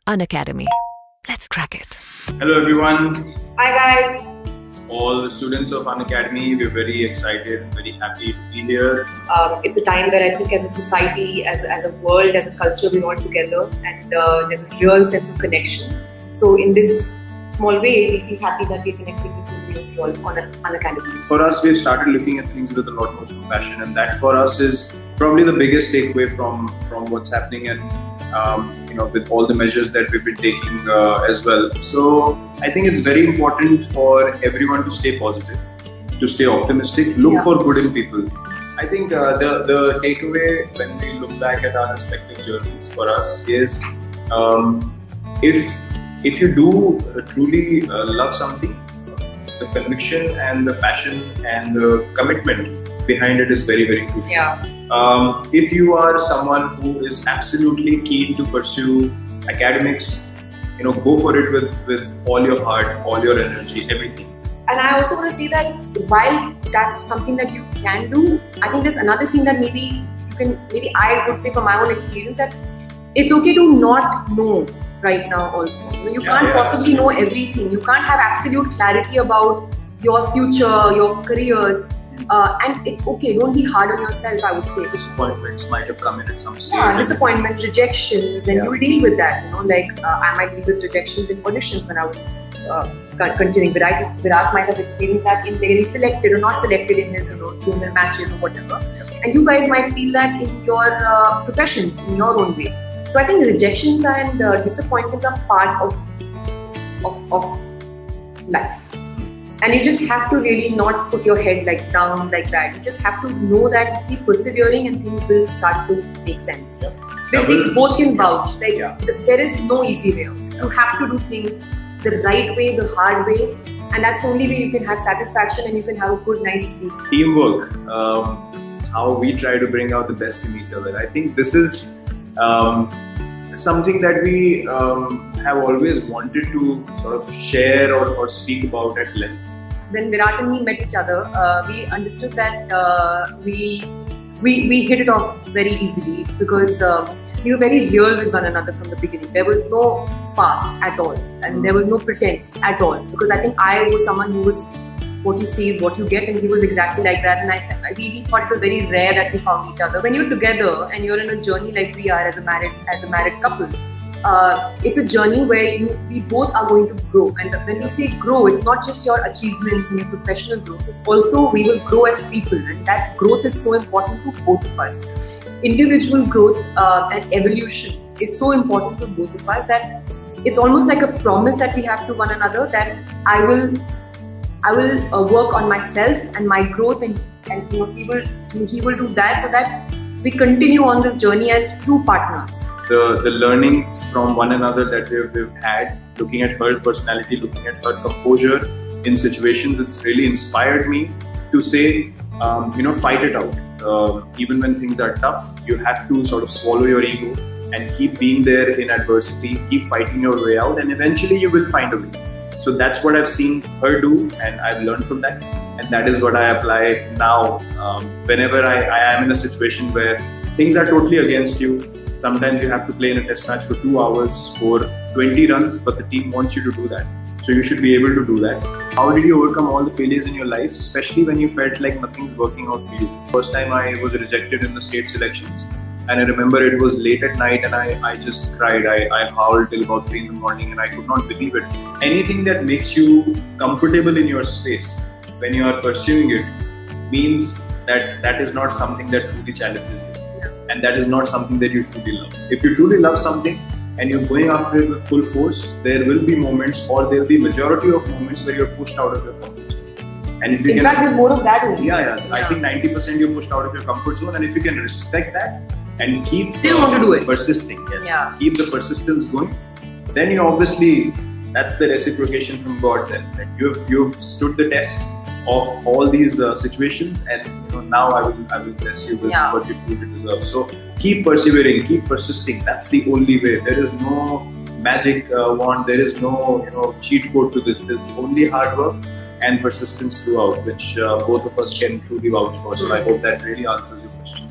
Unacademy. Let's crack it. Hello everyone. Hi guys. All the students of Unacademy, we're very excited and very happy to be here. It's a time where I think as a society, as a world, as a culture, we're all together and there's a real sense of connection. So in this small way, we feel happy that we're connecting with so many of you all on Unacademy. For us, we've started looking at things with a lot more compassion, and that for us is probably the biggest takeaway from what's happening, and with all the measures that we've been taking as well. So I think it's very important for everyone to stay positive, to stay optimistic, look for good in people. I think the takeaway when we look back at our respective journeys for us is if you do truly love something, the conviction and the passion and the commitment behind it is very, very crucial. Yeah. If you are someone who is absolutely keen to pursue academics, go for it with all your heart, all your energy, everything. And I also want to say that while that's something that you can do, I think there's another thing that maybe I would say from my own experience that it's okay to not know right now also. You can't possibly know everything. You can't have absolute clarity about your future, your careers. And it's okay, don't be hard on yourself, I would say. Disappointments might have come in at some stage. Yeah, disappointments, rejections, and you'll deal with that. I might deal with rejections in auditions when I was continuing. Virat might have experienced that in getting selected or not selected in his junior matches or whatever. And you guys might feel that in your professions, in your own way. So I think rejections and disappointments are part of life. And you just have to really not put your head down like that. You just have to know that keep persevering and things will start to make sense. Yeah. Basically, both can vouch. There is no easy way. You have to do things the right way, the hard way, and that's the only way you can have satisfaction and you can have a good night's sleep. Teamwork, how we try to bring out the best in each other. I think this is something that we have always wanted to sort of share or speak about at length. When Virat and me met each other, we understood that we hit it off very easily because we were very real with one another from the beginning. There was no farce at all, and there was no pretense at all. Because I think I was someone who was what you see is what you get, and he was exactly like that. And I really thought it was very rare that we found each other. When you're together and you're in a journey like we are as a married couple, it's a journey where we both are going to grow. And when we say grow, it's not just your achievements and your professional growth. It's also we will grow as people, and that growth is so important to both of us. Individual growth and evolution is so important to both of us that it's almost like a promise that we have to one another that I will work on myself and my growth, and he will do that, so that we continue on this journey as true partners. The learnings from one another that we've had, looking at her personality, looking at her composure in situations, it's really inspired me to say, fight it out. Even when things are tough, you have to sort of swallow your ego and keep being there in adversity, keep fighting your way out, and eventually you will find a way. So that's what I've seen her do, and I've learned from that, and that is what I apply now. Whenever I am in a situation where things are totally against you, sometimes you have to play in a test match for 2 hours for 20 runs, but the team wants you to do that. So you should be able to do that. How did you overcome all the failures in your life, especially when you felt like nothing's working out for you? First time I was rejected in the state selections, and I remember it was late at night and I just cried. I howled till about 3 in the morning and I could not believe it. Anything that makes you comfortable in your space when you are pursuing it means that is not something that truly challenges you. And that is not something that you truly love. If you truly love something and you're going after it with full force, there will be moments, or there will be majority of moments where you're pushed out of your comfort zone. And if you in fact, there's more of that only. Yeah. I think 90% you're pushed out of your comfort zone, and if you can respect that and keep want to do it, persisting, keep the persistence going, then you obviously, that's the reciprocation from God. Then that you've stood the test of all these situations, and now I will bless you with what you truly deserve. So keep persevering, keep persisting. That's the only way. There is no magic wand. There is no cheat code to this. There's only hard work and persistence throughout, which both of us can truly vouch for. So I hope that really answers your question.